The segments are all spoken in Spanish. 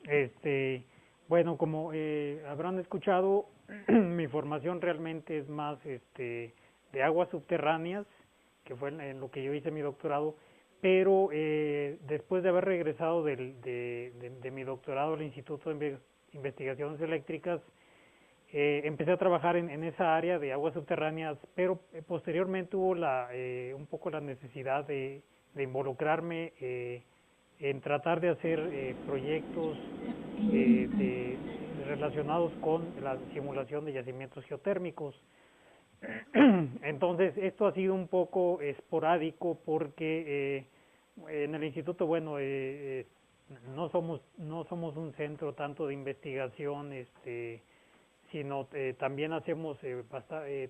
Este, bueno, como habrán escuchado, mi formación realmente es más de aguas subterráneas, que fue en lo que yo hice mi doctorado, pero después de haber regresado de mi doctorado al Instituto de Investigaciones Eléctricas, empecé a trabajar en esa área de aguas subterráneas, pero posteriormente hubo un poco la necesidad de involucrarme en tratar de hacer proyectos relacionados con la simulación de yacimientos geotérmicos. Entonces, esto ha sido un poco esporádico porque en el instituto, bueno, no somos un centro tanto de investigación, sino también hacemos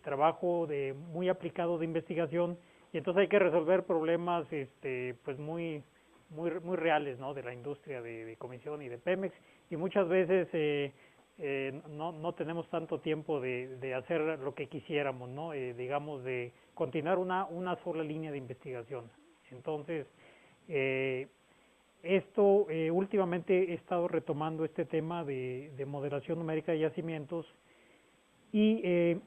trabajo muy aplicado de investigación, y entonces hay que resolver problemas pues muy reales, ¿no?, de la industria de comisión y de Pemex, y muchas veces no tenemos tanto tiempo de hacer lo que quisiéramos, ¿no? Digamos, de continuar una sola línea de investigación. Entonces, últimamente he estado retomando este tema de modelación numérica de yacimientos, y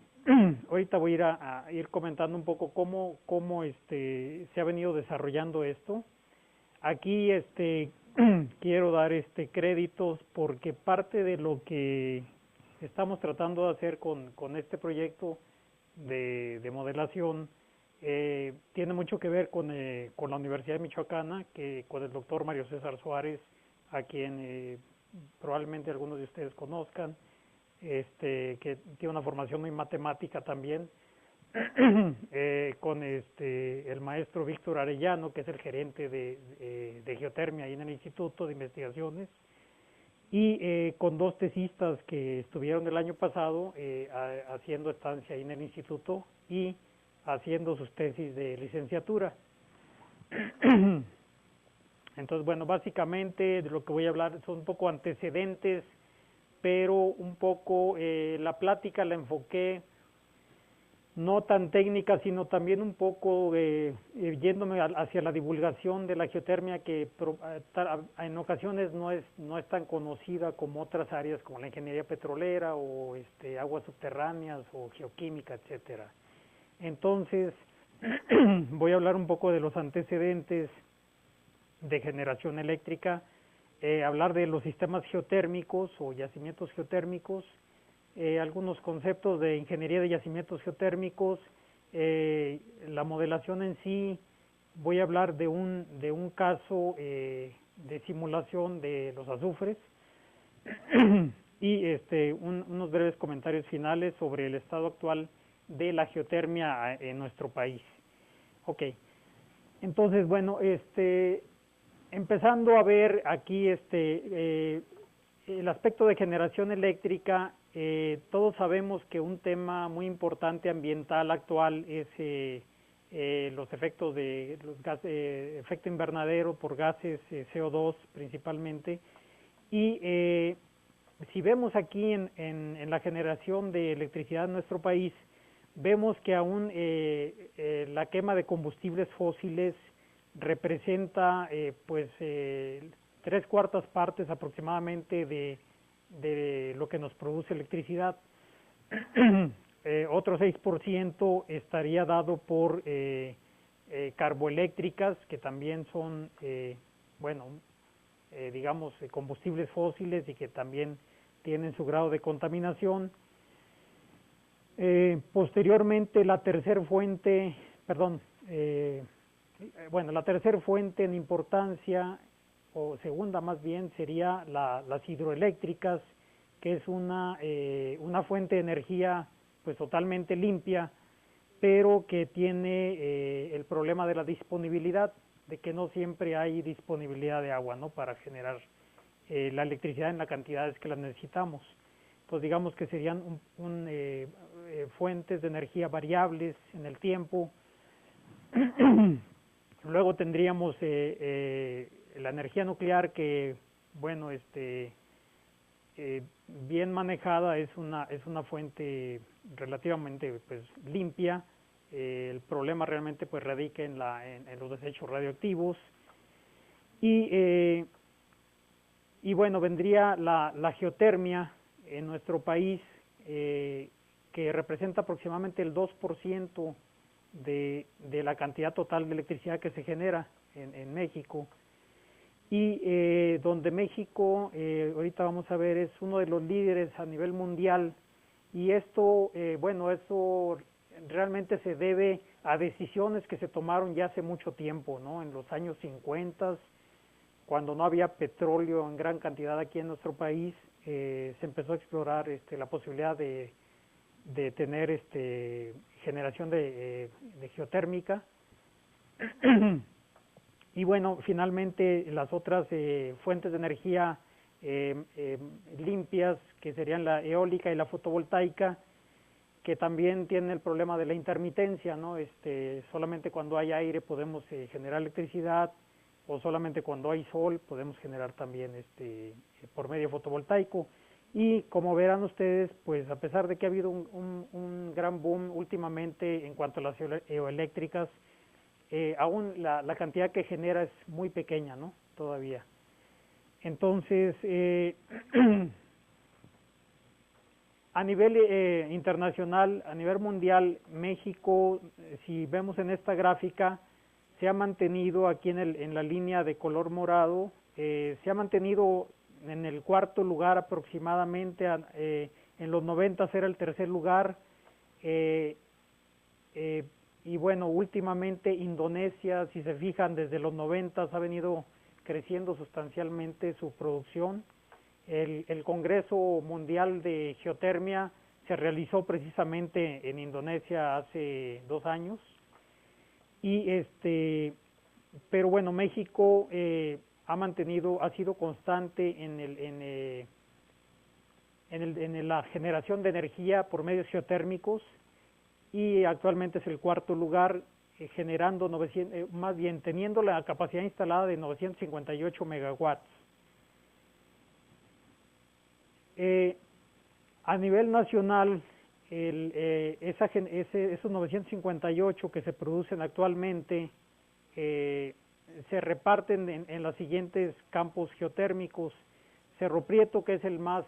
ahorita voy a ir comentando un poco cómo se ha venido desarrollando esto. Aquí quiero dar créditos porque parte de lo que estamos tratando de hacer con este proyecto de modelación tiene mucho que ver con la Universidad de Michoacana, con el doctor Mario César Suárez, a quien probablemente algunos de ustedes conozcan, que tiene una formación muy matemática también, con el maestro Víctor Arellano, que es el gerente de geotermia ahí en el Instituto de Investigaciones, y con dos tesistas que estuvieron el año pasado haciendo estancia ahí en el instituto y haciendo sus tesis de licenciatura. Entonces, bueno, básicamente de lo que voy a hablar son un poco antecedentes, pero un poco la plática la enfoqué no tan técnica, sino también un poco yéndome hacia la divulgación de la geotermia, que en ocasiones no es tan conocida como otras áreas como la ingeniería petrolera o aguas subterráneas o geoquímica, etcétera. Entonces, voy a hablar un poco de los antecedentes de generación eléctrica, hablar de los sistemas geotérmicos o yacimientos geotérmicos, algunos conceptos de ingeniería de yacimientos geotérmicos, la modelación en sí. Voy a hablar de un caso de simulación de los azufres y unos breves comentarios finales sobre el estado actual de la geotermia en nuestro país. Ok, entonces, bueno, empezando a ver aquí el aspecto de generación eléctrica. Todos sabemos que un tema muy importante ambiental actual es los efectos de los efecto invernadero por gases CO2 principalmente, y si vemos aquí en la generación de electricidad en nuestro país, vemos que aún la quema de combustibles fósiles representa pues 3/4 partes aproximadamente de lo que nos produce electricidad. Otro 6% estaría dado por carboeléctricas, que también son bueno, digamos combustibles fósiles y que también tienen su grado de contaminación. Posteriormente, la tercera fuente, la tercera fuente en importancia, o segunda más bien, sería las hidroeléctricas, que es una fuente de energía pues totalmente limpia, pero que tiene el problema de la disponibilidad, de que no siempre hay disponibilidad de agua, ¿no?, para generar la electricidad en las cantidades que la necesitamos. Entonces, digamos que serían fuentes de energía variables en el tiempo. Luego tendríamos la energía nuclear, que, bueno, bien manejada es una fuente relativamente pues limpia. El problema realmente pues radica en los desechos radioactivos, y y bueno, vendría la geotermia en nuestro país, que representa aproximadamente el 2% de la cantidad total de electricidad que se genera en México. Y donde México, ahorita vamos a ver, es uno de los líderes a nivel mundial. Y esto, bueno, eso realmente se debe a decisiones que se tomaron ya hace mucho tiempo, ¿no? En los años 50, cuando no había petróleo en gran cantidad aquí en nuestro país, se empezó a explorar la posibilidad de tener generación de geotérmica. Y bueno, finalmente las otras fuentes de energía limpias, que serían la eólica y la fotovoltaica, que también tienen el problema de la intermitencia, ¿no? Solamente cuando hay aire podemos generar electricidad, o solamente cuando hay sol podemos generar también por medio fotovoltaico. Y como verán ustedes, pues a pesar de que ha habido un gran boom últimamente en cuanto a las eoeléctricas, aún la cantidad que genera es muy pequeña, ¿no? Todavía. Entonces, a nivel internacional, a nivel mundial, México, si vemos en esta gráfica, se ha mantenido aquí en la línea de color morado, se ha mantenido en el cuarto lugar aproximadamente, en los 90 era el tercer lugar, y bueno, últimamente Indonesia, si se fijan, desde los 90 ha venido creciendo sustancialmente su producción. El Congreso Mundial de Geotermia se realizó precisamente en Indonesia hace 2 años. Y pero bueno, México ha sido constante en la generación de energía por medios geotérmicos, y actualmente es el cuarto lugar, generando 900, más bien teniendo la capacidad instalada de 958 megawatts. A nivel nacional, esos 958 que se producen actualmente se reparten en los siguientes campos geotérmicos. Cerro Prieto, que es el más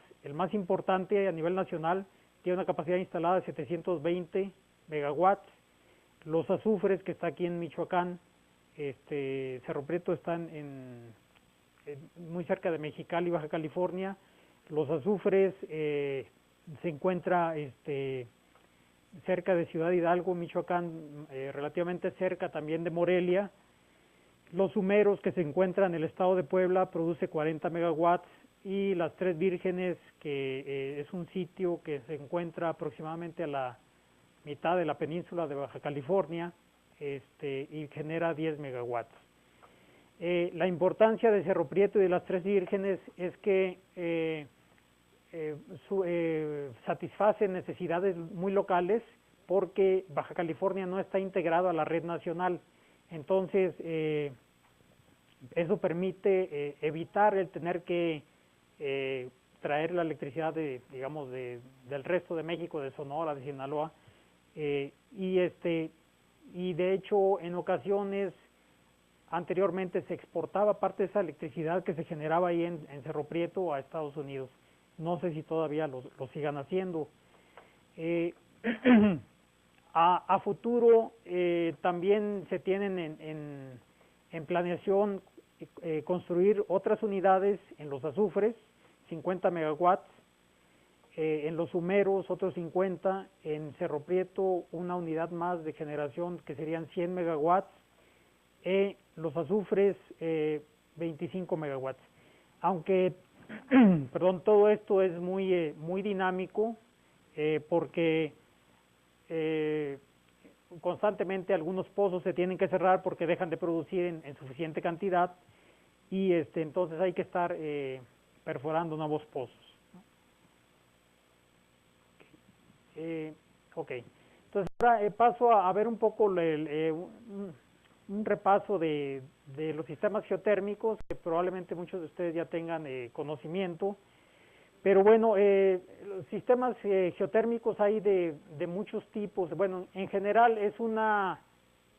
importante a nivel nacional, tiene una capacidad instalada de 720 megawatts. Los Azufres, que está aquí en Michoacán, Cerro Prieto está muy cerca de Mexicali, Baja California. Los Azufres se encuentra cerca de Ciudad Hidalgo, Michoacán, relativamente cerca también de Morelia. Los Humeros, que se encuentran en el estado de Puebla, produce 40 megawatts, y las Tres Vírgenes, que es un sitio que se encuentra aproximadamente a la mitad de la península de Baja California, y genera 10 megawatts. La importancia de Cerro Prieto y de las Tres Vírgenes es que satisface necesidades muy locales, porque Baja California no está integrado a la red nacional. Entonces, eso permite evitar el tener que traer la electricidad del resto de México, de Sonora, de Sinaloa, y de hecho en ocasiones anteriormente se exportaba parte de esa electricidad que se generaba ahí en Cerro Prieto a Estados Unidos. No sé si todavía lo sigan haciendo. A futuro también se tienen en planeación construir otras unidades en los Azufres, 50 megawatts, en los Humeros otros 50, en Cerro Prieto una unidad más de generación que serían 100 megawatts, los Azufres 25 megawatts. Aunque perdón, todo esto es muy dinámico, porque constantemente algunos pozos se tienen que cerrar porque dejan de producir en suficiente cantidad, y entonces hay que estar perforando nuevos pozos. Ok, entonces ahora paso a ver un poco un repaso de los sistemas geotérmicos, que probablemente muchos de ustedes ya tengan conocimiento. Pero bueno, los sistemas geotérmicos hay de muchos tipos. Bueno, en general es una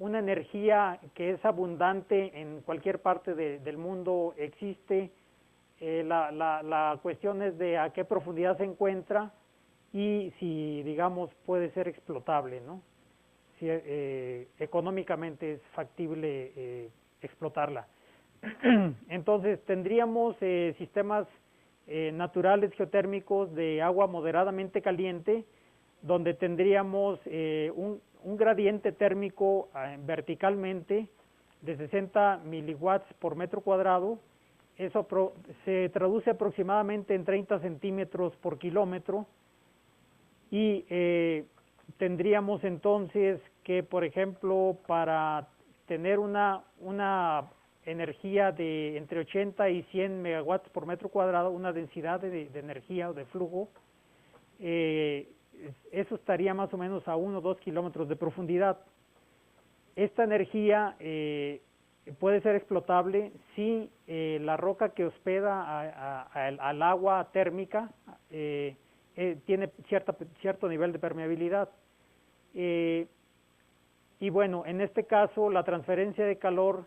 energía que es abundante en cualquier parte del mundo. Existe la cuestión es de a qué profundidad se encuentra y si, digamos, puede ser explotable, ¿no? Si económicamente es factible explotarla. Entonces tendríamos sistemas naturales geotérmicos de agua moderadamente caliente, donde tendríamos un gradiente térmico verticalmente de 60 miliwatts por metro cuadrado. Eso se traduce aproximadamente en 30 centímetros por kilómetro, y tendríamos entonces que, por ejemplo, para tener una energía de entre 80 y 100 megawatts por metro cuadrado, una densidad de energía o de flujo, eso estaría más o menos a 1 o 2 kilómetros de profundidad. Esta energía puede ser explotable si la roca que hospeda al agua térmica tiene cierto nivel de permeabilidad. Y bueno, en este caso la transferencia de calor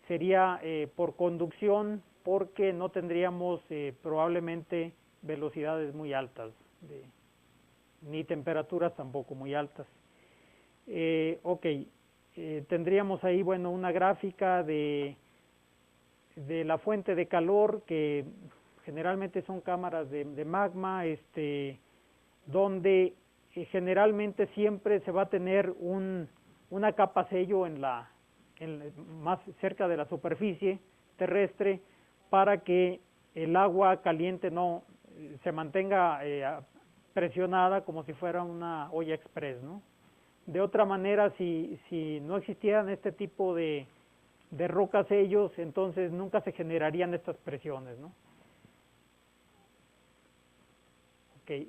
sería por conducción, porque no tendríamos probablemente velocidades muy altas, ni temperaturas tampoco muy altas. Tendríamos ahí, bueno, una gráfica de la fuente de calor, que generalmente son cámaras de magma, donde generalmente siempre se va a tener una capa sello más cerca de la superficie terrestre, para que el agua caliente no se mantenga presionada como si fuera una olla express, ¿no? De otra manera, si no existieran este tipo de rocas sellos, entonces nunca se generarían estas presiones, ¿no?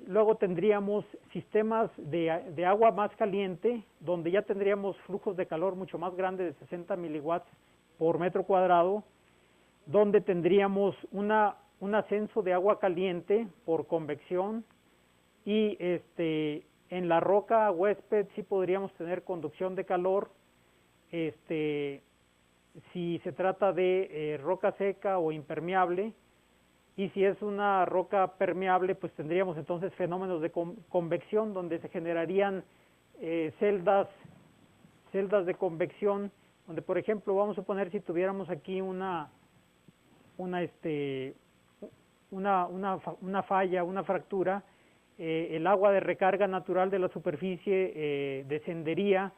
Luego tendríamos sistemas de agua más caliente, donde ya tendríamos flujos de calor mucho más grandes, de 60 miliwatts por metro cuadrado, donde tendríamos un ascenso de agua caliente por convección, y en la roca huésped sí podríamos tener conducción de calor. Si se trata de roca seca o impermeable, y si es una roca permeable, pues tendríamos entonces fenómenos de convección, donde se generarían celdas de convección, donde, por ejemplo, vamos a suponer, si tuviéramos aquí una falla, una fractura, el agua de recarga natural de la superficie descendería,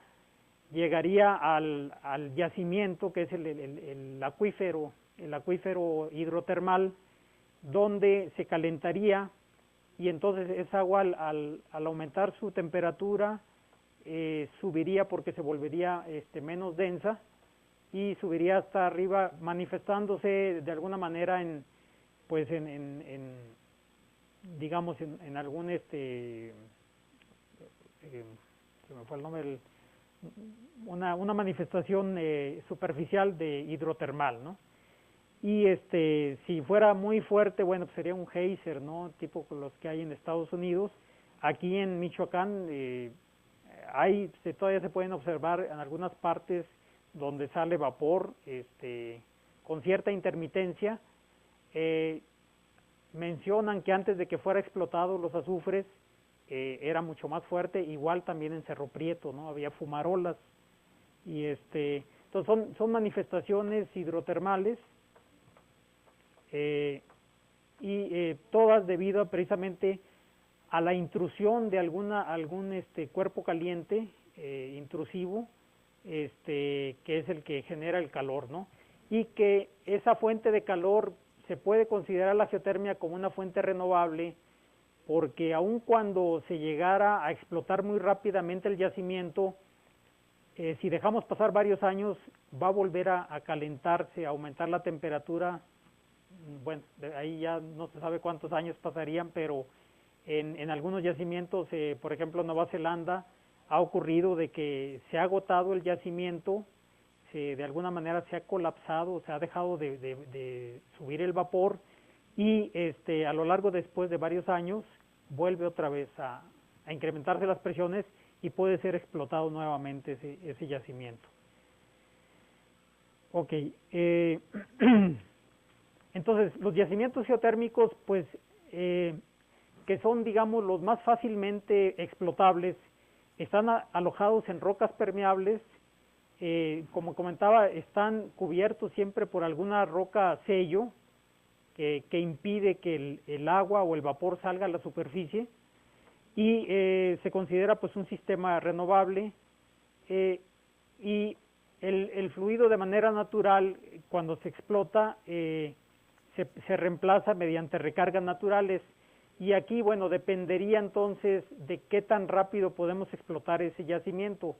llegaría al yacimiento, que es el acuífero hidrotermal, donde se calentaría, y entonces esa agua al aumentar su temperatura subiría, porque se volvería menos densa, y subiría hasta arriba, manifestándose de alguna manera digamos en algún se me fue el nombre, una manifestación superficial de hidrotermal, ¿no? Y si fuera muy fuerte, bueno, pues sería un geyser, ¿no? Tipo los que hay en Estados Unidos. Aquí en Michoacán todavía se pueden observar en algunas partes donde sale vapor con cierta intermitencia. Mencionan que antes de que fuera explotado los azufres era mucho más fuerte, igual también en Cerro Prieto, ¿no? Había fumarolas, y entonces son manifestaciones hidrotermales, y todas debido precisamente a la intrusión de algún cuerpo caliente intrusivo, que es el que genera el calor, ¿no? Y que esa fuente de calor se puede considerar la geotermia como una fuente renovable, porque aun cuando se llegara a explotar muy rápidamente el yacimiento, si dejamos pasar varios años, va a volver a calentarse, a aumentar la temperatura. Bueno, ahí ya no se sabe cuántos años pasarían, pero en algunos yacimientos, por ejemplo Nueva Zelanda, ha ocurrido de que se ha agotado el yacimiento, de alguna manera se ha colapsado, se ha dejado de subir el vapor, y a lo largo después de varios años vuelve otra vez a incrementarse las presiones, y puede ser explotado nuevamente ese yacimiento. Entonces, los yacimientos geotérmicos, pues, que son, digamos, los más fácilmente explotables, están alojados en rocas permeables, como comentaba, están cubiertos siempre por alguna roca sello que impide que el agua o el vapor salga a la superficie, y se considera pues un sistema renovable, y el fluido de manera natural, cuando se explota, se reemplaza mediante recargas naturales. Y aquí, bueno, dependería entonces de qué tan rápido podemos explotar ese yacimiento.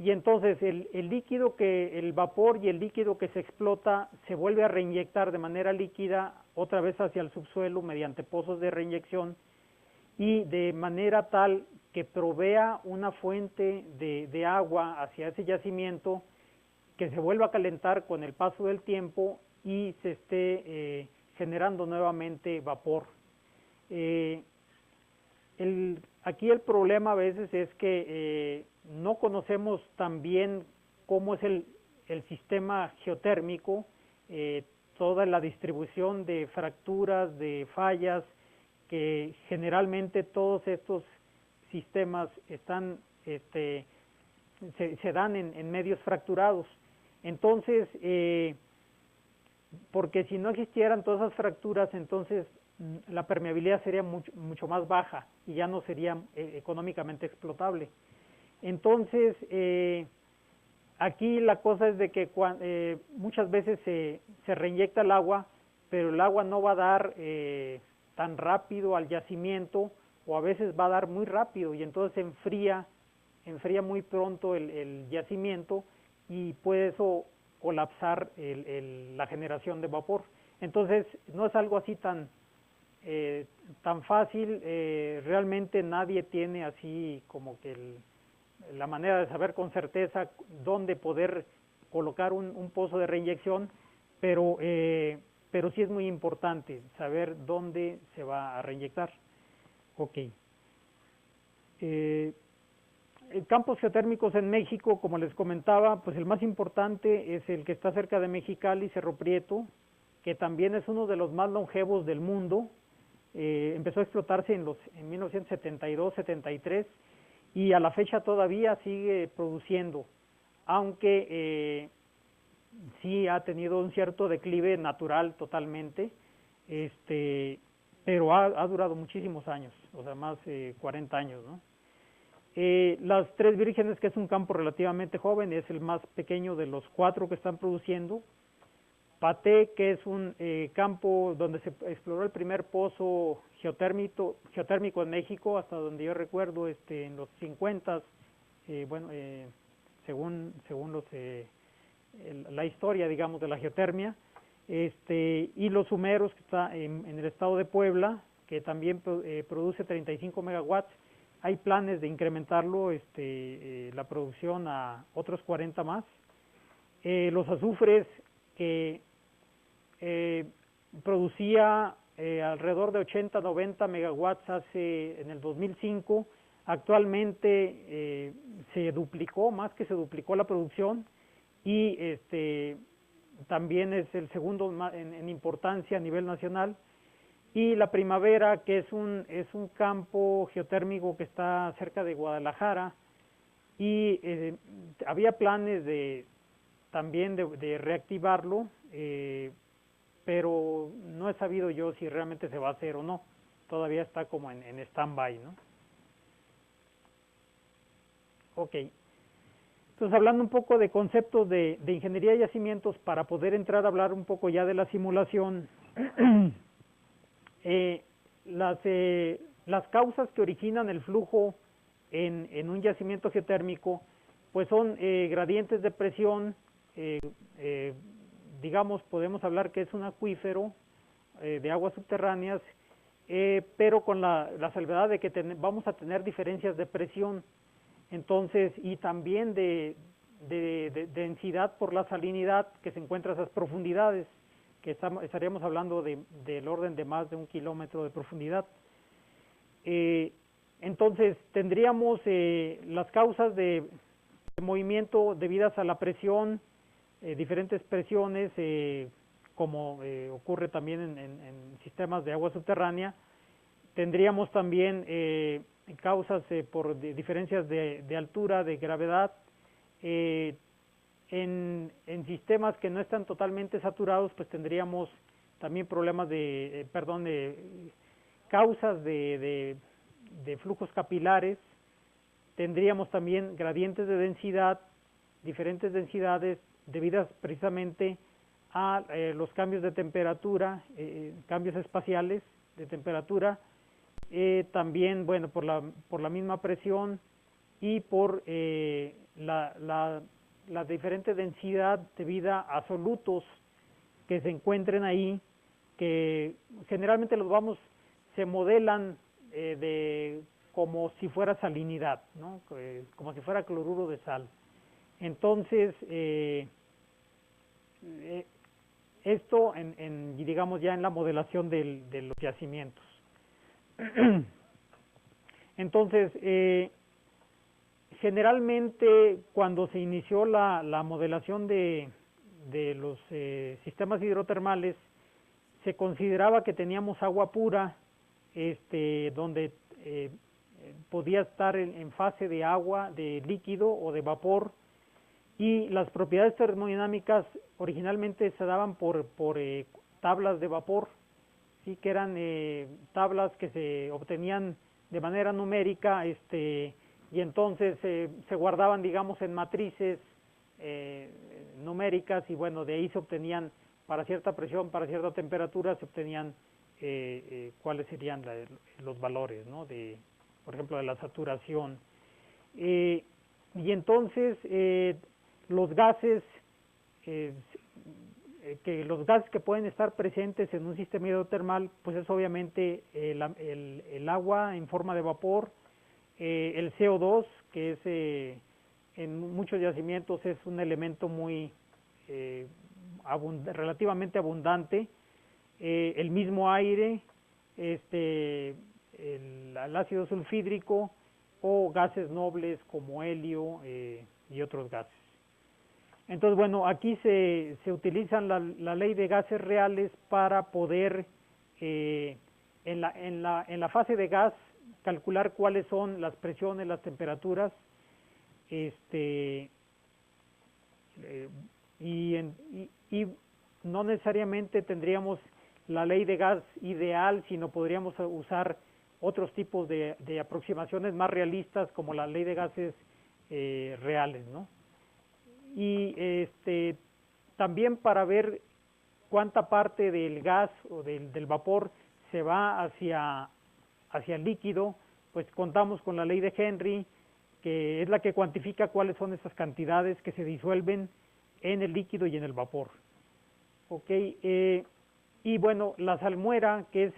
Y entonces el líquido el vapor y el líquido que se explota se vuelve a reinyectar de manera líquida otra vez hacia el subsuelo mediante pozos de reinyección, y de manera tal que provea una fuente de agua hacia ese yacimiento, que se vuelva a calentar con el paso del tiempo y se esté generando nuevamente vapor. Aquí el problema a veces es que no conocemos tan bien cómo es el sistema geotérmico, toda la distribución de fracturas, de fallas, que generalmente todos estos sistemas están, se dan en medios fracturados. Entonces, porque si no existieran todas esas fracturas, entonces la permeabilidad sería mucho más baja y ya no sería económicamente explotable. Entonces, aquí la cosa es de que muchas veces se reinyecta el agua, pero el agua no va a dar tan rápido al yacimiento, o a veces va a dar muy rápido, y entonces enfría muy pronto el yacimiento, y puede eso colapsar la generación de vapor. Entonces no es algo así tan fácil. Realmente nadie tiene así como que la manera de saber con certeza dónde poder colocar un pozo de reinyección, pero sí es muy importante saber dónde se va a reinyectar. Ok. Campos geotérmicos en México, como les comentaba, pues el más importante es el que está cerca de Mexicali, Cerro Prieto, que también es uno de los más longevos del mundo. Empezó a explotarse en 1972-73, y a la fecha todavía sigue produciendo, aunque sí ha tenido un cierto declive natural totalmente, pero ha durado muchísimos años, o sea, más de 40 años, ¿no? Las Tres Vírgenes, que es un campo relativamente joven, es el más pequeño de los 4 que están produciendo. Paté, que es un campo donde se exploró el primer pozo geotérmico en México, hasta donde yo recuerdo, en los 50, según la historia, digamos, de la geotermia. Y Los Humeros, que está en el estado de Puebla, que también produce 35 megawatts. Hay planes de incrementarlo, la producción, a otros 40 más. Los Azufres, que producía alrededor de 80-90 megawatts en el 2005, actualmente se duplicó, más que se duplicó la producción, y también es el segundo en importancia a nivel nacional. Y La Primavera, que es un campo geotérmico que está cerca de Guadalajara, y había planes también de reactivarlo, pero no he sabido yo si realmente se va a hacer o no. Todavía está como en stand-by, ¿no? Ok. Entonces, hablando un poco de conceptos de ingeniería de yacimientos, para poder entrar a hablar un poco ya de la simulación, las causas que originan el flujo en un yacimiento geotérmico, pues son gradientes de presión. Digamos, podemos hablar que es un acuífero de aguas subterráneas, pero con la salvedad de que vamos a tener diferencias de presión, entonces, y también de densidad por la salinidad que se encuentra a esas profundidades, que estaríamos hablando del orden de más de 1 kilómetro de profundidad. Entonces tendríamos las causas de movimiento debidas a la presión, diferentes presiones, como ocurre también en sistemas de agua subterránea. Tendríamos también causas por diferencias de altura, de gravedad. En sistemas que no están totalmente saturados, pues tendríamos también problemas causas de flujos capilares. Tendríamos también gradientes de densidad, diferentes densidades debidas precisamente a los cambios de temperatura, cambios espaciales de temperatura, también, bueno, por la misma presión y por la diferente densidad debida a solutos que se encuentren ahí, que generalmente se modelan como si fuera salinidad, ¿no? Como si fuera cloruro de sal. Entonces, esto digamos ya en la modelación de los yacimientos. Entonces, generalmente cuando se inició la modelación de los sistemas hidrotermales, se consideraba que teníamos agua pura, donde podía estar en fase de agua, de líquido o de vapor, y las propiedades termodinámicas originalmente se daban por tablas de vapor, sí, que eran tablas que se obtenían de manera numérica, y entonces se guardaban, digamos, en matrices numéricas, y bueno, de ahí se obtenían, para cierta presión, para cierta temperatura, se obtenían cuáles serían los valores, ¿no? Por ejemplo, de la saturación. Y entonces los gases que pueden estar presentes en un sistema hidrotermal, pues es obviamente el agua en forma de vapor, el CO2, que es en muchos yacimientos es un elemento muy relativamente abundante, el mismo aire, el ácido sulfídrico, o gases nobles como helio y otros gases. Entonces, bueno, aquí se utilizan la ley de gases reales para poder en la fase de gas calcular cuáles son las presiones, las temperaturas, y no necesariamente tendríamos la ley de gas ideal, sino podríamos usar otros tipos de aproximaciones más realistas, como la ley de gases reales, ¿no? Y también para ver cuánta parte del gas o del vapor se va hacia el líquido, pues contamos con la ley de Henry, que es la que cuantifica cuáles son esas cantidades que se disuelven en el líquido y en el vapor. Ok, y bueno, la salmuera, que es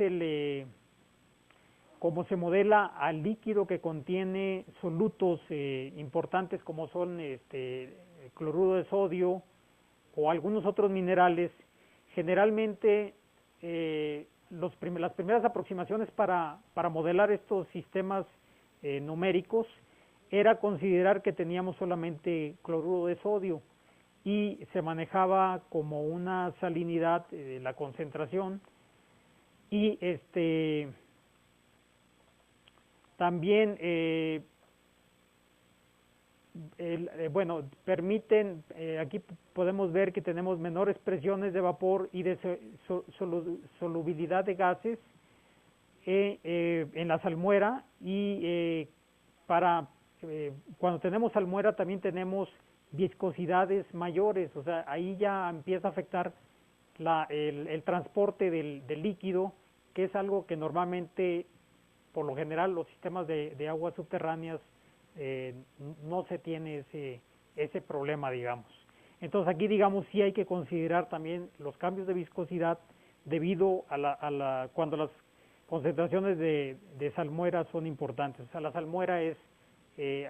como se modela al líquido que contiene solutos importantes como son cloruro de sodio o algunos otros minerales. Generalmente las primeras aproximaciones para modelar estos sistemas numéricos era considerar que teníamos solamente cloruro de sodio, y se manejaba como una salinidad la concentración, y también bueno, permiten, aquí podemos ver que tenemos menores presiones de vapor y de solubilidad de gases en la salmuera, y cuando tenemos salmuera también tenemos viscosidades mayores, o sea, ahí ya empieza a afectar el transporte del líquido, que es algo que normalmente, por lo general, los sistemas de aguas subterráneas no se tiene ese problema, digamos. Entonces aquí, digamos, sí hay que considerar también los cambios de viscosidad debido a cuando las concentraciones de salmuera son importantes. O sea, la salmuera es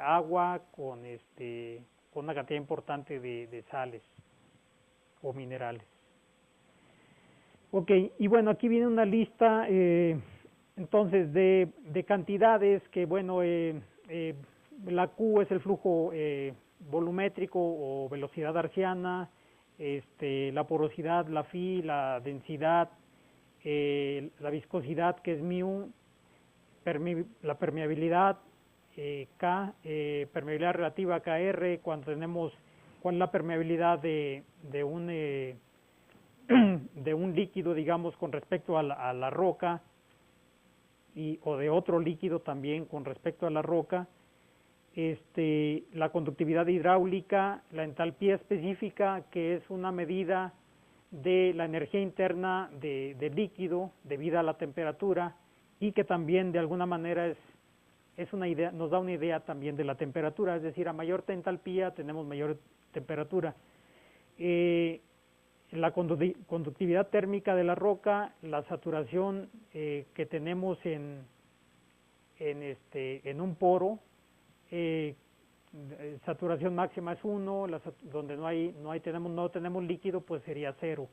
agua con una cantidad importante de sales o minerales. Ok, y bueno, aquí viene una lista entonces de cantidades que, bueno, la Q es el flujo volumétrico o velocidad arciana, la porosidad, la phi, la densidad, la viscosidad, que es mu, la permeabilidad, K, permeabilidad relativa KR, cuando tenemos cuál es la permeabilidad de un líquido, digamos, con respecto a la roca, o de otro líquido también con respecto a la roca, la conductividad hidráulica, la entalpía específica, que es una medida de la energía interna del líquido debido a la temperatura, y que también de alguna manera es una idea, nos da una idea también de la temperatura, es decir, a mayor entalpía tenemos mayor temperatura. La conductividad térmica de la roca, la saturación que tenemos en un poro, saturación máxima es 1, donde no tenemos líquido, pues sería 0.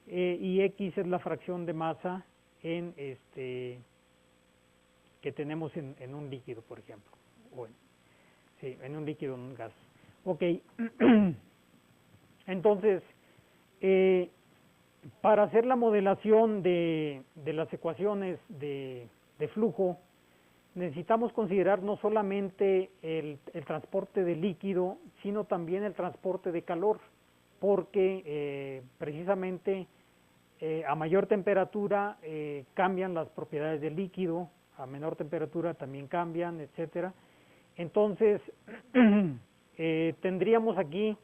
Y X es la fracción de masa que tenemos en un líquido, por ejemplo, en un líquido, en un gas. Ok, entonces, para hacer la modelación de las ecuaciones de flujo, necesitamos considerar no solamente el transporte de líquido, sino también el transporte de calor, porque precisamente a mayor temperatura cambian las propiedades del líquido, a menor temperatura también cambian, etcétera. Entonces, tendríamos aquí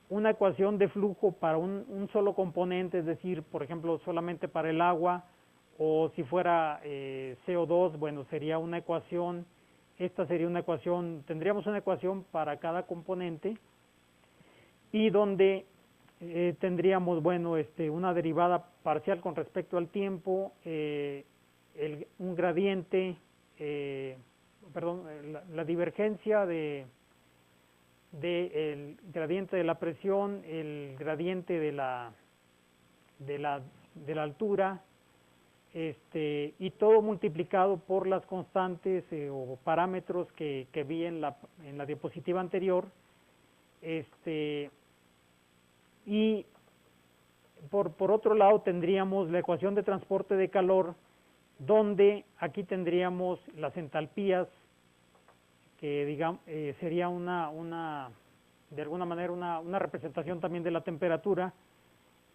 una ecuación de flujo para un solo componente, es decir, por ejemplo, solamente para el agua, o si fuera CO2, bueno, sería una ecuación, esta sería una ecuación, tendríamos una ecuación para cada componente, y donde tendríamos, bueno, una derivada parcial con respecto al tiempo, un gradiente, la divergencia del gradiente de la presión, el gradiente de la altura, y todo multiplicado por las constantes o parámetros que vi en la diapositiva anterior, y por otro lado tendríamos la ecuación de transporte de calor, donde aquí tendríamos las entalpías, que digamos sería de alguna manera una representación también de la temperatura,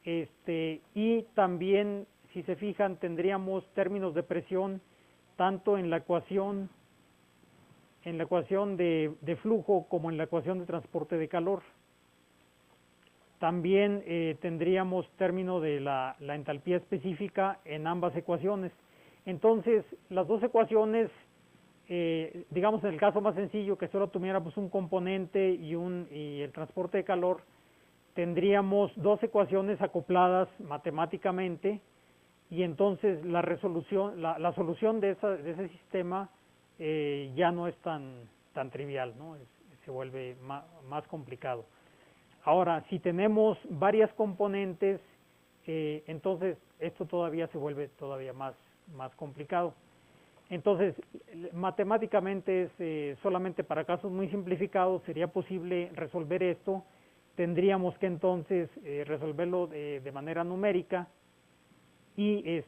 y también, si se fijan, tendríamos términos de presión tanto en la ecuación de flujo como en la ecuación de transporte de calor. También tendríamos término de la entalpía específica en ambas ecuaciones. Entonces, las dos ecuaciones, digamos en el caso más sencillo, que solo tuviéramos un componente y el transporte de calor, tendríamos dos ecuaciones acopladas matemáticamente, y entonces la solución de ese sistema ya no es tan trivial, ¿no? Se vuelve más complicado. Ahora, si tenemos varias componentes, entonces esto todavía se vuelve todavía más complicado. Entonces, matemáticamente, solamente para casos muy simplificados sería posible resolver esto. Tendríamos que entonces resolverlo de manera numérica, y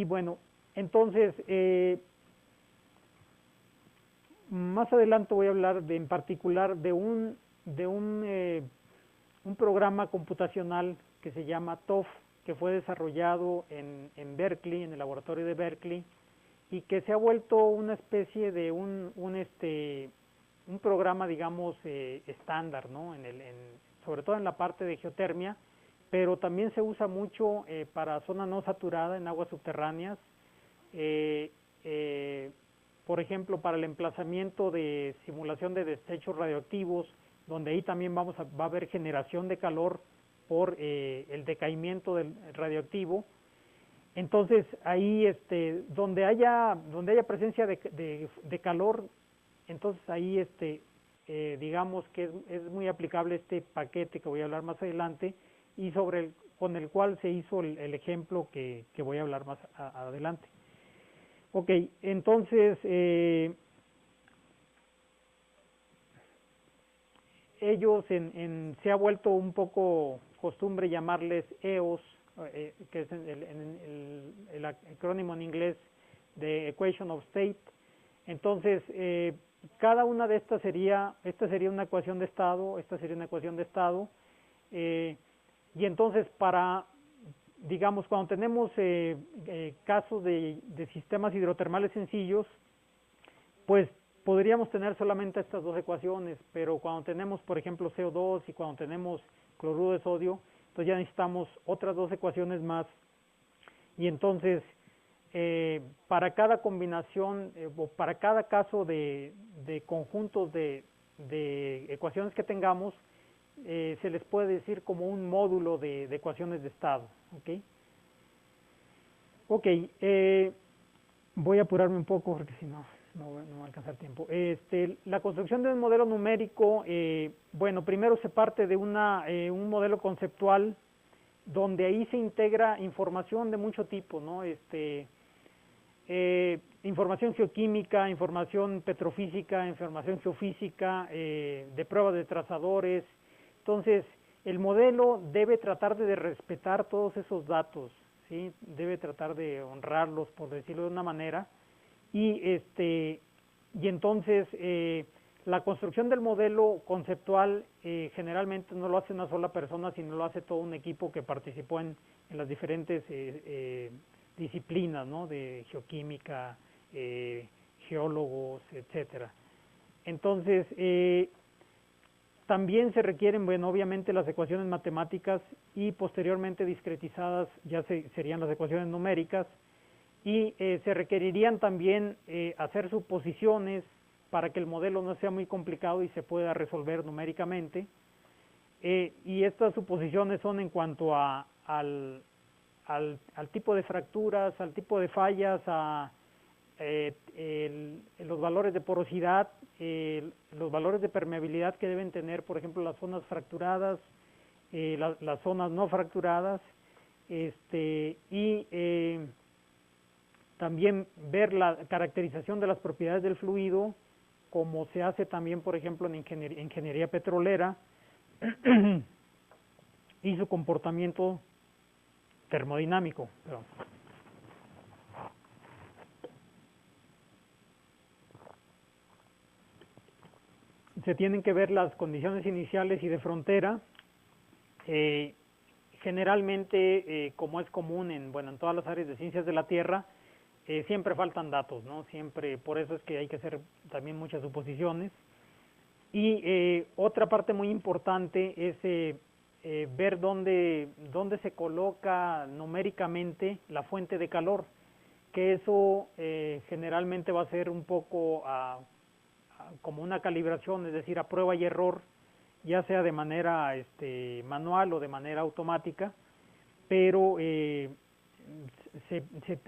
bueno, entonces más adelante voy a hablar en particular de un programa computacional que se llama TOF, que fue desarrollado en Berkeley, en el laboratorio de Berkeley, y que se ha vuelto una especie de un programa, digamos, estándar, ¿no? Sobre todo en la parte de geotermia, pero también se usa mucho para zona no saturada en aguas subterráneas, por ejemplo, para el emplazamiento de simulación de desechos radioactivos, donde ahí también va a haber generación de calor por el decaimiento del radioactivo. Entonces ahí donde haya presencia de calor, entonces ahí digamos que es muy aplicable este paquete que voy a hablar más adelante, y con el cual se hizo el ejemplo que voy a hablar más adelante. Ok, entonces ellos se ha vuelto un poco costumbre llamarles EOS, que es el acrónimo en inglés de Equation of State. Entonces, cada una de estas esta sería una ecuación de estado, esta sería una ecuación de estado, y entonces digamos, cuando tenemos casos de sistemas hidrotermales sencillos, pues podríamos tener solamente estas dos ecuaciones, pero cuando tenemos, por ejemplo, CO2 y cuando tenemos cloruro de sodio, entonces ya necesitamos otras dos ecuaciones más, y entonces para cada combinación o para cada caso de conjuntos de ecuaciones que tengamos, se les puede decir como un módulo de ecuaciones de estado. Ok, voy a apurarme un poco porque si no, no va a alcanzar tiempo. La construcción de un modelo numérico, bueno, primero se parte de un modelo conceptual donde ahí se integra información de mucho tipo, ¿no? Información geoquímica, información petrofísica, información geofísica, de pruebas de trazadores. Entonces, el modelo debe tratar de respetar todos esos datos, ¿sí? Debe tratar de honrarlos, por decirlo de una manera, y entonces la construcción del modelo conceptual generalmente no lo hace una sola persona, sino lo hace todo un equipo que participó en las diferentes disciplinas, ¿no? De geoquímica, geólogos, etcétera. Entonces, también se requieren, bueno, obviamente las ecuaciones matemáticas y posteriormente discretizadas ya serían las ecuaciones numéricas, y se requerirían también hacer suposiciones para que el modelo no sea muy complicado y se pueda resolver numéricamente, y estas suposiciones son en cuanto al tipo de fracturas, al tipo de fallas, a los valores de porosidad, los valores de permeabilidad que deben tener, por ejemplo, las zonas fracturadas, las zonas no fracturadas, y también ver la caracterización de las propiedades del fluido, como se hace también, por ejemplo, en ingeniería petrolera, y su comportamiento termodinámico. Perdón. Se tienen que ver las condiciones iniciales y de frontera. Generalmente, como es común en todas las áreas de ciencias de la Tierra, siempre faltan datos, ¿no? Siempre, por eso es que hay que hacer también muchas suposiciones. Y otra parte muy importante es ver dónde se coloca numéricamente la fuente de calor, que eso generalmente va a ser un poco como una calibración, es decir, a prueba y error, ya sea de manera manual o de manera automática, pero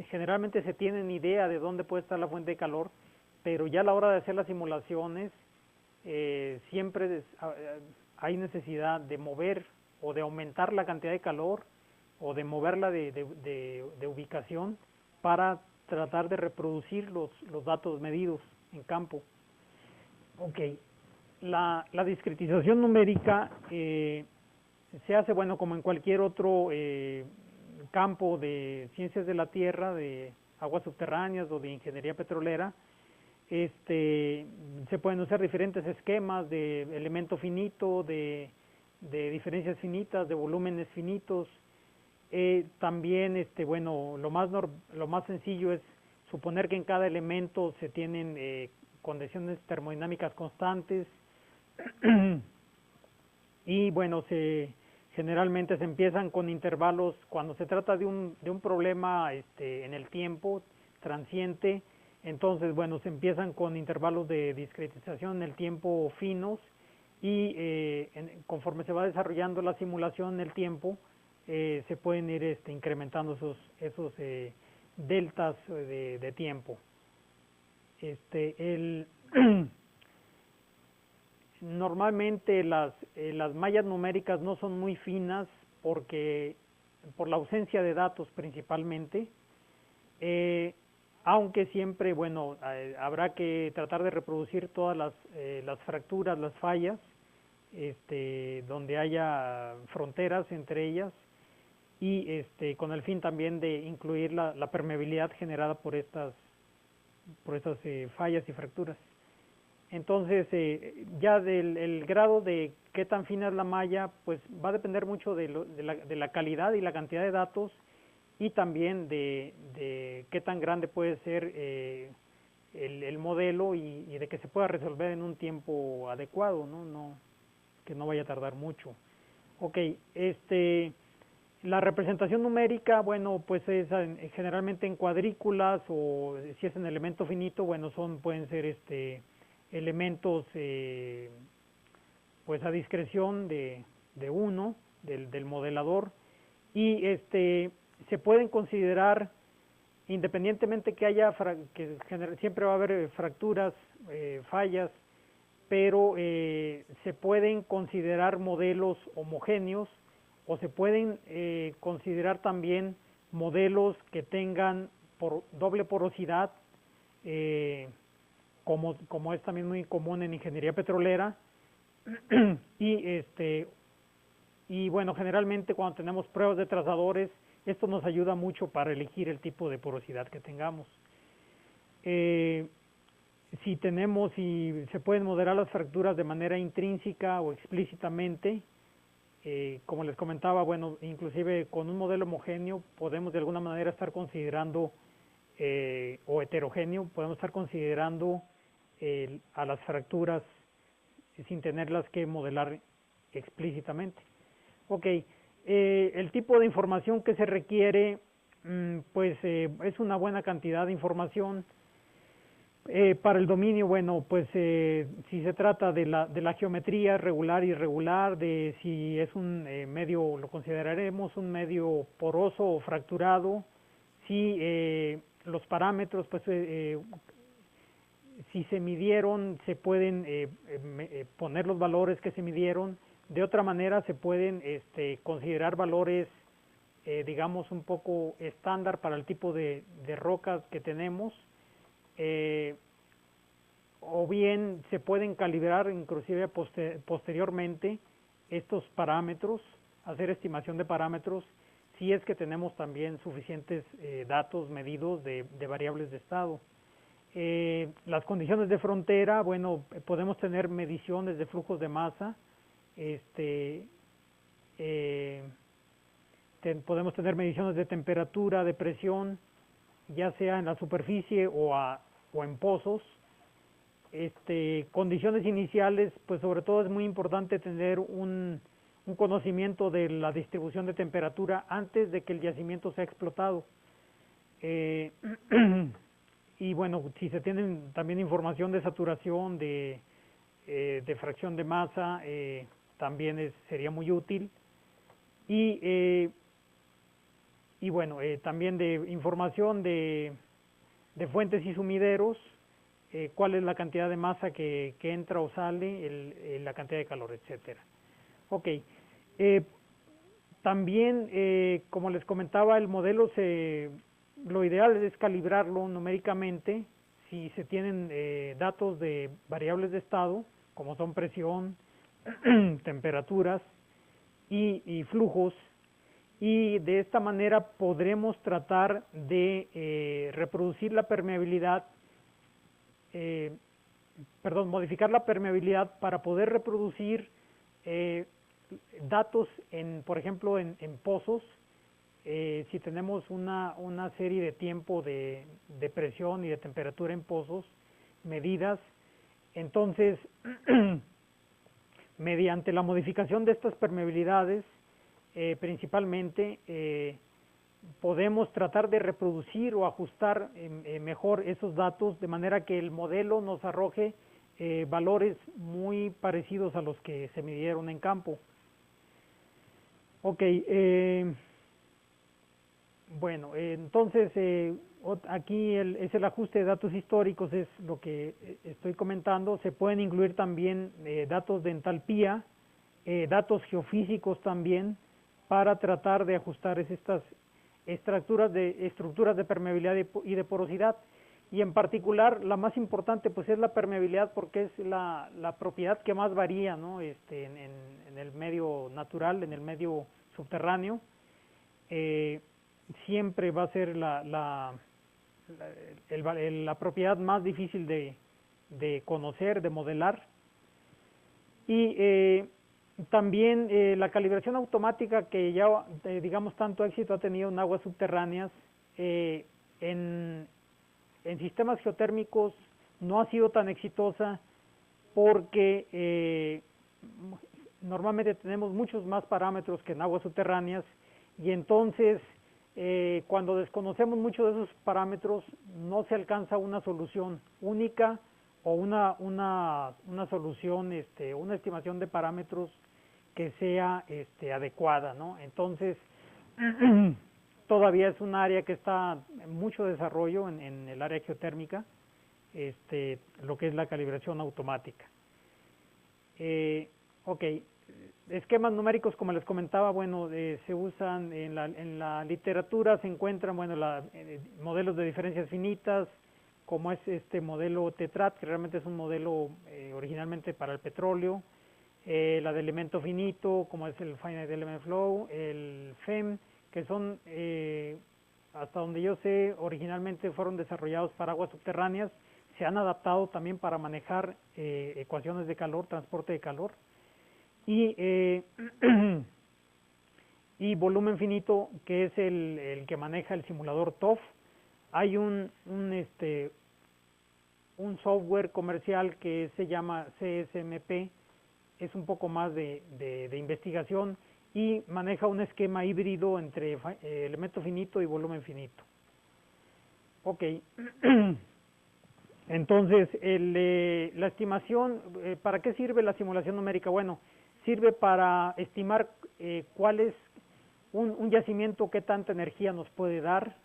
generalmente se tienen idea de dónde puede estar la fuente de calor, pero ya a la hora de hacer las simulaciones siempre hay necesidad de mover o de aumentar la cantidad de calor o de moverla de ubicación para tratar de reproducir los datos medidos en campo. Ok, la discretización numérica se hace, bueno, como en cualquier otro campo de ciencias de la Tierra, de aguas subterráneas o de ingeniería petrolera. Se pueden usar diferentes esquemas de elemento finito, de diferencias finitas, de volúmenes finitos. También, bueno, lo más sencillo es suponer que en cada elemento se tienen condiciones termodinámicas constantes y bueno, generalmente se empiezan con intervalos cuando se trata de un problema en el tiempo transiente. Entonces, bueno, se empiezan con intervalos de discretización en el tiempo finos, y conforme se va desarrollando la simulación en el tiempo, se pueden ir incrementando esos deltas de tiempo. Normalmente las mallas numéricas no son muy finas por la ausencia de datos principalmente, aunque siempre, habrá que tratar de reproducir todas las fracturas, las fallas, donde haya fronteras entre ellas, y con el fin también de incluir la permeabilidad generada por estas fallas y fracturas. Entonces, ya del el grado de qué tan fina es la malla, pues va a depender mucho de la calidad y la cantidad de datos, y también de qué tan grande puede ser el modelo, y de que se pueda resolver en un tiempo adecuado, ¿no? Que no vaya a tardar mucho. Ok, la representación numérica, bueno, pues es generalmente en cuadrículas, o si es en elemento finito, bueno, pueden ser elementos pues a discreción de uno, del modelador, y se pueden considerar, independientemente que haya, siempre va a haber fracturas, fallas, pero se pueden considerar modelos homogéneos, o se pueden considerar también modelos que tengan doble porosidad, como es también muy común en ingeniería petrolera. y y bueno, generalmente cuando tenemos pruebas de trazadores, esto nos ayuda mucho para elegir el tipo de porosidad que tengamos. Si se pueden modelar las fracturas de manera intrínseca o explícitamente, como les comentaba, bueno, inclusive con un modelo homogéneo podemos de alguna manera estar considerando, o heterogéneo, podemos estar considerando a las fracturas sin tenerlas que modelar explícitamente. Ok, el tipo de información que se requiere, pues es una buena cantidad de información. Para el dominio, bueno, pues si se trata de la geometría regular y irregular, de si es un medio, lo consideraremos un medio poroso o fracturado, si los parámetros, pues si se midieron, se pueden poner los valores que se midieron. De otra manera, se pueden considerar valores, digamos, un poco estándar para el tipo de rocas que tenemos. O bien se pueden calibrar inclusive posteriormente estos parámetros, hacer estimación de parámetros, si es que tenemos también suficientes datos medidos de variables de estado. Las condiciones de frontera, bueno, podemos tener mediciones de flujos de masa, podemos tener mediciones de temperatura, de presión, ya sea en la superficie o en pozos. Condiciones iniciales, pues sobre todo es muy importante tener un conocimiento de la distribución de temperatura antes de que el yacimiento sea explotado. Y bueno, si se tienen también información de saturación, de fracción de masa, también sería muy útil. Y bueno, también de información de fuentes y sumideros, cuál es la cantidad de masa que entra o sale, la cantidad de calor, etcétera. Ok, también, como les comentaba, el modelo lo ideal es calibrarlo numéricamente si se tienen datos de variables de estado, como son presión, temperaturas y flujos, y de esta manera podremos tratar de reproducir la permeabilidad, modificar la permeabilidad para poder reproducir datos, por ejemplo, en pozos. Si tenemos una serie de tiempo de presión y de temperatura en pozos medidas, entonces mediante la modificación de estas permeabilidades, principalmente podemos tratar de reproducir o ajustar mejor esos datos, de manera que el modelo nos arroje valores muy parecidos a los que se midieron en campo. Ok, bueno, entonces aquí es el ajuste de datos históricos, es lo que estoy comentando. Se pueden incluir también datos de entalpía, datos geofísicos también, para tratar de ajustar estas estructuras de permeabilidad y de porosidad. y en particular la más importante pues es la permeabilidad, porque es la propiedad que más varía, ¿no? En el medio natural, en el medio subterráneo. Siempre va a ser la propiedad más difícil de conocer, de modelar. Y también la calibración automática, que ya digamos tanto éxito ha tenido en aguas subterráneas, en sistemas geotérmicos no ha sido tan exitosa, porque normalmente tenemos muchos más parámetros que en aguas subterráneas, y entonces cuando desconocemos muchos de esos parámetros no se alcanza una solución única o una solución, una estimación de parámetros que sea adecuada, ¿no? Entonces todavía es un área que está en mucho desarrollo en el área geotérmica, lo que es la calibración automática. Ok, esquemas numéricos, como les comentaba, bueno, se usan en la literatura, se encuentran, bueno, modelos de diferencias finitas, como es este modelo TETRAT, que realmente es un modelo originalmente para el petróleo, la de elemento finito, como es el Finite Element Flow, el FEM, que son, hasta donde yo sé, originalmente fueron desarrollados para aguas subterráneas, se han adaptado también para manejar ecuaciones de calor, transporte de calor, y y volumen finito, que es el que maneja el simulador TOF. Hay un software comercial que se llama CSMP, es un poco más de investigación y maneja un esquema híbrido entre elemento finito y volumen finito. Ok, entonces la estimación, ¿para qué sirve la simulación numérica? Bueno, sirve para estimar cuál es un yacimiento, qué tanta energía nos puede dar,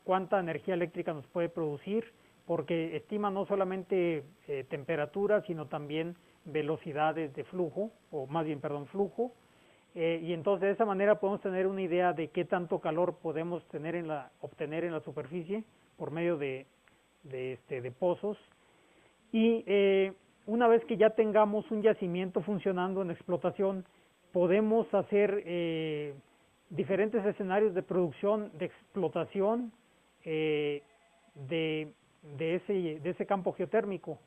cuánta energía eléctrica nos puede producir, porque estima no solamente temperatura, sino también velocidades de flujo, o más bien, perdón, flujo, y entonces de esa manera podemos tener una idea de qué tanto calor podemos obtener en la superficie por medio de pozos. Y una vez que ya tengamos un yacimiento funcionando en explotación, podemos hacer diferentes escenarios de producción, de explotación de ese campo geotérmico.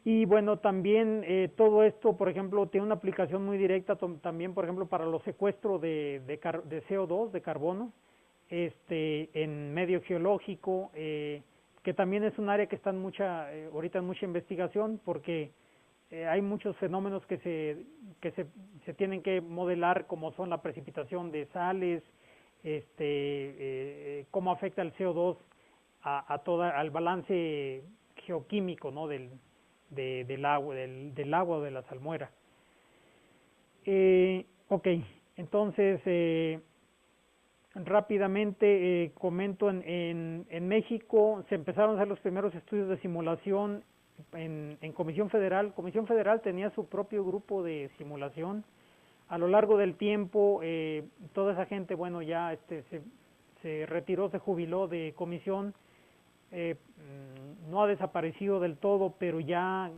Y bueno, también todo esto, por ejemplo, tiene una aplicación muy directa también, por ejemplo, para los secuestros de CO2, de carbono, en medio geológico, que también es un área que está ahorita en mucha investigación, porque hay muchos fenómenos que se tienen que modelar, como son la precipitación de sales, cómo afecta el CO2 al balance geoquímico, ¿no? del agua o de la salmuera. Ok, entonces rápidamente comento, en México se empezaron a hacer los primeros estudios de simulación en Comisión Federal. Comisión Federal tenía su propio grupo de simulación. A lo largo del tiempo, toda esa gente, bueno, ya se retiró, se jubiló de comisión. No ha desaparecido del todo, pero ya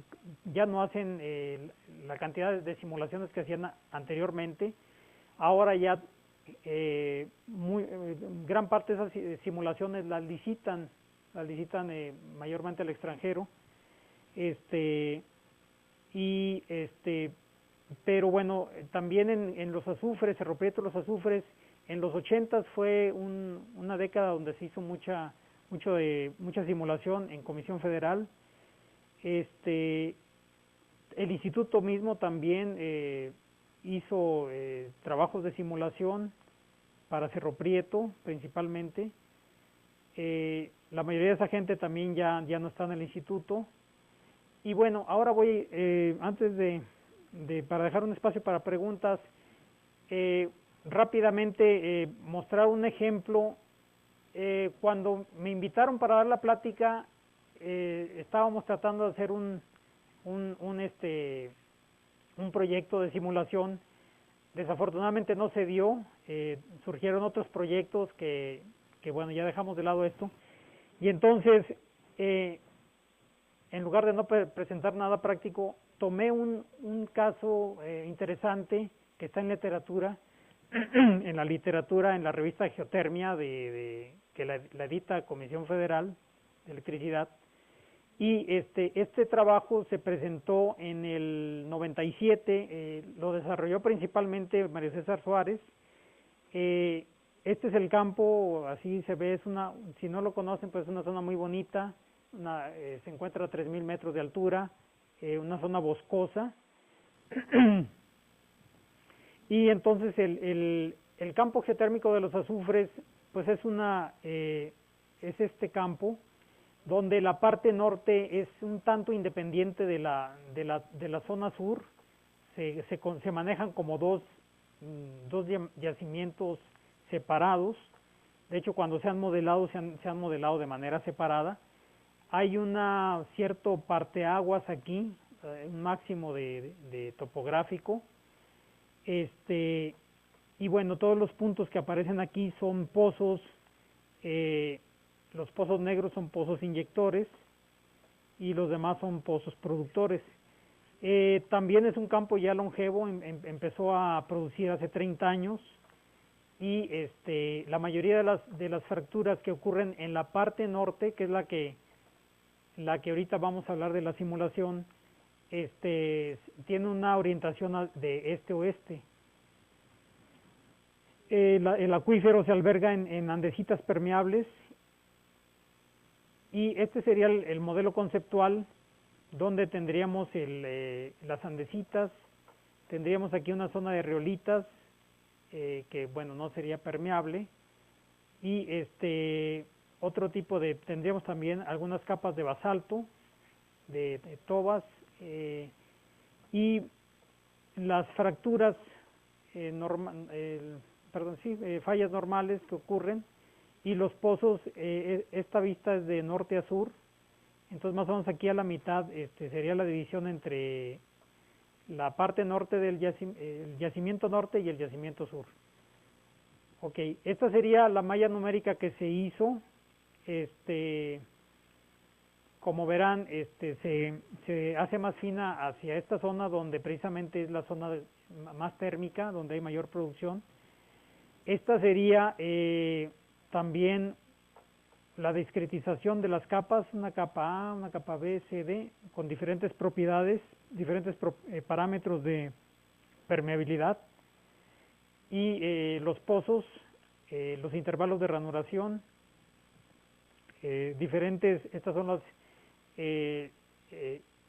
no hacen la cantidad de simulaciones que hacían anteriormente. Ahora ya gran parte de esas simulaciones las licitan mayormente al extranjero, pero bueno, también en los azufres, Cerro Prieto, los azufres, en los 80 fue una década donde se hizo mucha simulación en Comisión Federal. El instituto mismo también hizo trabajos de simulación para Cerro Prieto principalmente. La mayoría de esa gente también ya no está en el instituto. Y bueno, ahora voy, antes para dejar un espacio para preguntas, rápidamente mostrar un ejemplo. Cuando me invitaron para dar la plática, estábamos tratando de hacer un proyecto de simulación. Desafortunadamente no se dio, surgieron otros proyectos que bueno, ya dejamos de lado esto. Y entonces, en lugar de no presentar nada práctico, tomé un caso interesante que está en literatura, en la literatura, en la revista Geotermia, que la edita Comisión Federal de Electricidad, y este trabajo se presentó en el 97, lo desarrolló principalmente Mario César Suárez. Este es el campo, así se ve, si no lo conocen, pues es una zona muy bonita, se encuentra a 3000 metros de altura, una zona boscosa. Y entonces el campo geotérmico de los azufres, pues es este campo donde la parte norte es un tanto independiente de la zona sur. Se manejan como dos yacimientos separados. De hecho, cuando se han modelado, se han modelado de manera separada. Hay cierto parteaguas aquí, un máximo de topográfico. Y bueno, todos los puntos que aparecen aquí son pozos. Los pozos negros son pozos inyectores y los demás son pozos productores. También es un campo ya longevo, empezó a producir hace 30 años, y la mayoría de las fracturas que ocurren en la parte norte, que es la que ahorita vamos a hablar de la simulación, tiene una orientación de este-oeste. El acuífero se alberga en andesitas permeables, y este sería el modelo conceptual, donde tendríamos las andesitas, tendríamos aquí una zona de riolitas, que bueno, no sería permeable, y tendríamos también algunas capas de basalto, de tobas, y las fracturas, fallas normales que ocurren, y los pozos, esta vista es de norte a sur. Entonces más o menos aquí a la mitad sería la división entre la parte norte del el yacimiento norte y el yacimiento sur. Ok, esta sería la malla numérica que se hizo. Como verán, se hace más fina hacia esta zona, donde precisamente es la zona más térmica, donde hay mayor producción. Esta sería también la discretización de las capas, una capa A, una capa B, C, D, con diferentes propiedades, diferentes parámetros de permeabilidad, y los pozos, los intervalos de ranuración, estas son las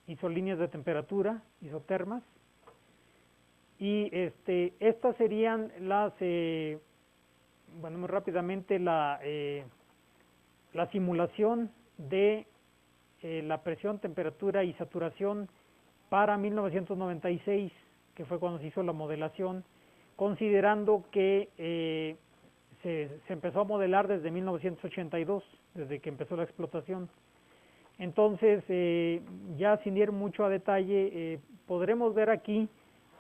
isolíneas de temperatura, isotermas, y estas serían muy rápidamente la simulación de la presión, temperatura y saturación para 1996, que fue cuando se hizo la modelación, considerando que se empezó a modelar desde 1982, desde que empezó la explotación. Entonces, ya sin ir mucho a detalle, podremos ver aquí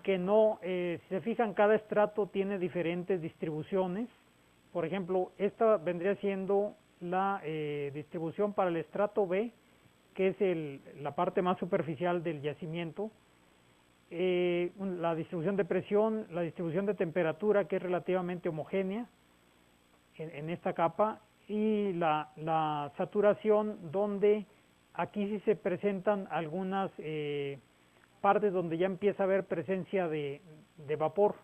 que si se fijan, cada estrato tiene diferentes distribuciones. Por ejemplo, esta vendría siendo la distribución para el estrato B, que es la parte más superficial del yacimiento, la distribución de presión, la distribución de temperatura, que es relativamente homogénea en esta capa, y la saturación, donde aquí sí se presentan algunas partes donde ya empieza a haber presencia de vapor.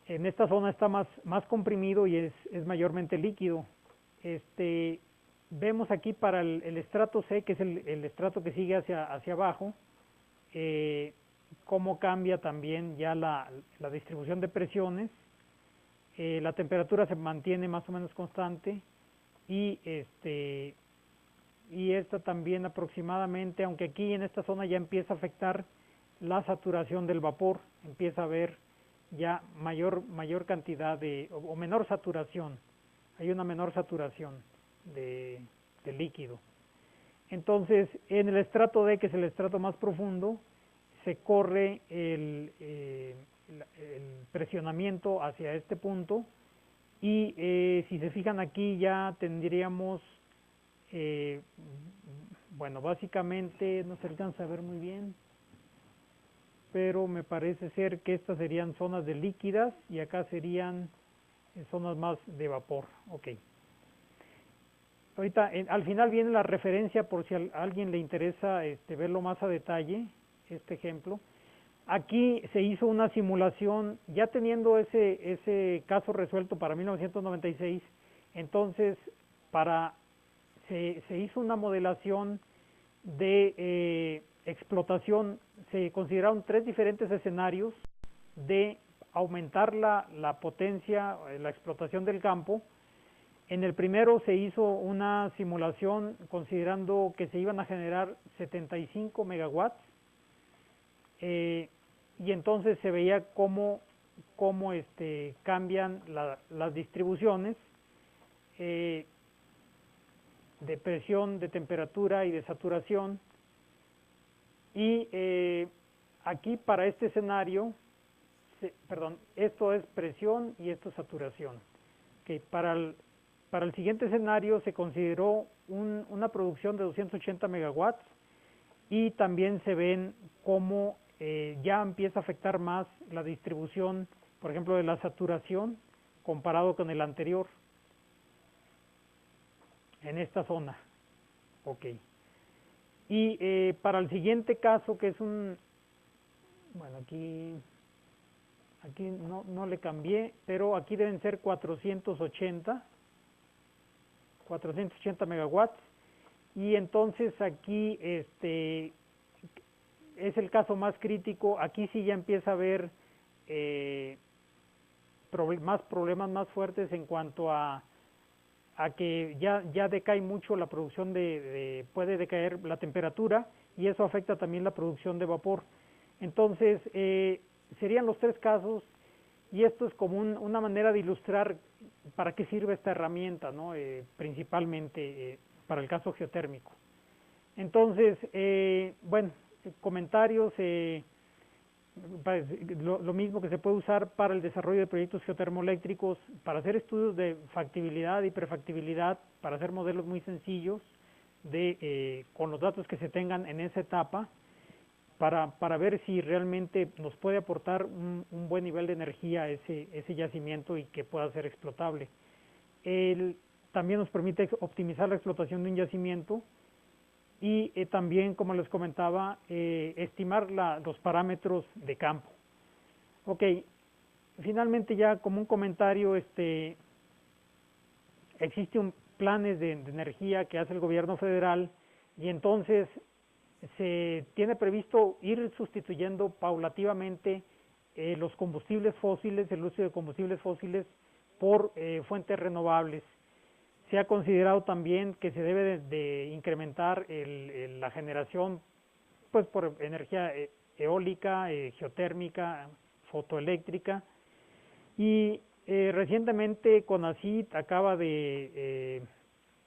En esta zona está más comprimido y es mayormente líquido. Vemos aquí para el estrato C, que es el estrato que sigue hacia abajo, cómo cambia también ya la distribución de presiones. La temperatura se mantiene más o menos constante, y esta también aproximadamente, aunque aquí en esta zona ya empieza a afectar la saturación del vapor, empieza a haber ya mayor cantidad o menor saturación, hay una menor saturación de líquido. Entonces, en el estrato D, que es el estrato más profundo, se corre el presionamiento hacia este punto, y si se fijan aquí ya tendríamos, eh, bueno, básicamente no se alcanza a ver muy bien, pero me parece ser que estas serían zonas de líquidas y acá serían zonas más de vapor. Ok. Ahorita al final viene la referencia por si a alguien le interesa verlo más a detalle, este ejemplo. Aquí se hizo una simulación, ya teniendo ese caso resuelto para 1996, entonces se hizo una modelación de explotación, se consideraron 3 diferentes escenarios de aumentar la potencia, la explotación del campo. En el primero se hizo una simulación considerando que se iban a generar 75 megawatts, y entonces se veía cómo cambian las distribuciones de presión, de temperatura y de saturación. Y aquí para este escenario, perdón, esto es presión y esto es saturación. Okay, para el siguiente escenario se consideró una producción de 280 megawatts y también se ven cómo ya empieza a afectar más la distribución, por ejemplo, de la saturación comparado con el anterior en esta zona. Ok. Y para el siguiente caso, que es bueno, aquí no le cambié, pero aquí deben ser 480 megawatts, y entonces aquí es el caso más crítico. Aquí sí ya empieza a haber más problemas más fuertes en cuanto a que ya decae mucho la producción puede decaer la temperatura, y eso afecta también la producción de vapor. Entonces serían los 3 casos, y esto es como una manera de ilustrar para qué sirve esta herramienta, ¿no? Principalmente para el caso geotérmico. Entonces, bueno, comentarios, lo mismo que se puede usar para el desarrollo de proyectos geotermoeléctricos, para hacer estudios de factibilidad y prefactibilidad, para hacer modelos muy sencillos con los datos que se tengan en esa etapa, para ver si realmente nos puede aportar un buen nivel de energía ese yacimiento y que pueda ser explotable. También nos permite optimizar la explotación de un yacimiento y también, como les comentaba, estimar los parámetros de campo. Ok, finalmente ya como un comentario, existen planes de energía que hace el gobierno federal, y entonces se tiene previsto ir sustituyendo paulativamente los combustibles fósiles, el uso de combustibles fósiles por fuentes renovables. Se ha considerado también que se debe de incrementar la generación pues por energía eólica, geotérmica, fotoeléctrica, y recientemente CONACYT acaba de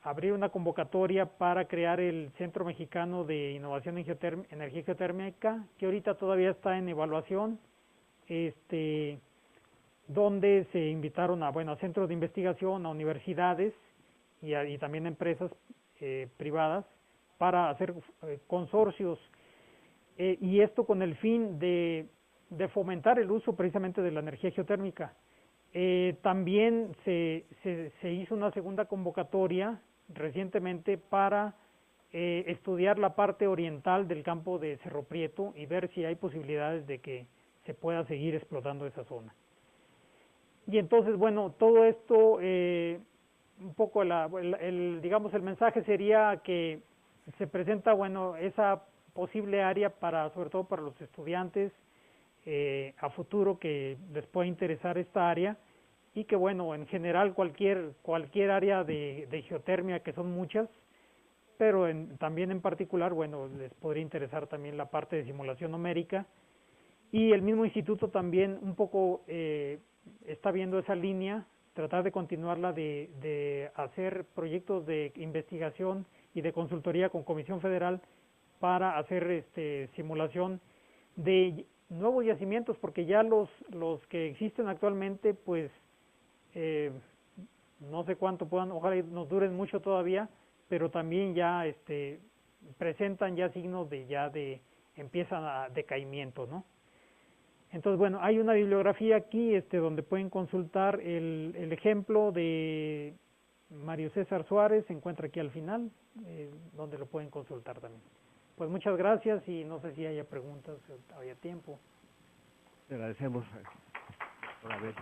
abrir una convocatoria para crear el Centro Mexicano de Innovación en Energía Geotérmica, que ahorita todavía está en evaluación, donde se invitaron a centros de investigación, a universidades y también a empresas privadas para hacer consorcios, y esto con el fin de fomentar el uso precisamente de la energía geotérmica. También se hizo una segunda convocatoria recientemente para estudiar la parte oriental del campo de Cerro Prieto y ver si hay posibilidades de que se pueda seguir explotando esa zona. Y entonces, bueno, todo esto, un poco digamos el mensaje sería que se presenta, bueno, esa posible área sobre todo para los estudiantes a futuro, que les pueda interesar esta área, y que bueno, en general cualquier área de geotermia, que son muchas, pero también en particular, bueno, les podría interesar también la parte de simulación numérica, y el mismo instituto también un poco está viendo esa línea, tratar de continuarla, de hacer proyectos de investigación y de consultoría con Comisión Federal para hacer simulación de nuevos yacimientos, porque ya los que existen actualmente pues no sé cuánto puedan, ojalá y nos duren mucho todavía, pero también ya presentan ya signos de empiezan a decaimiento, ¿no? Entonces, bueno, hay una bibliografía aquí donde pueden consultar el ejemplo de Mario César Suárez, se encuentra aquí al final, donde lo pueden consultar también. Pues muchas gracias y no sé si haya preguntas, haya tiempo. Le agradecemos por haber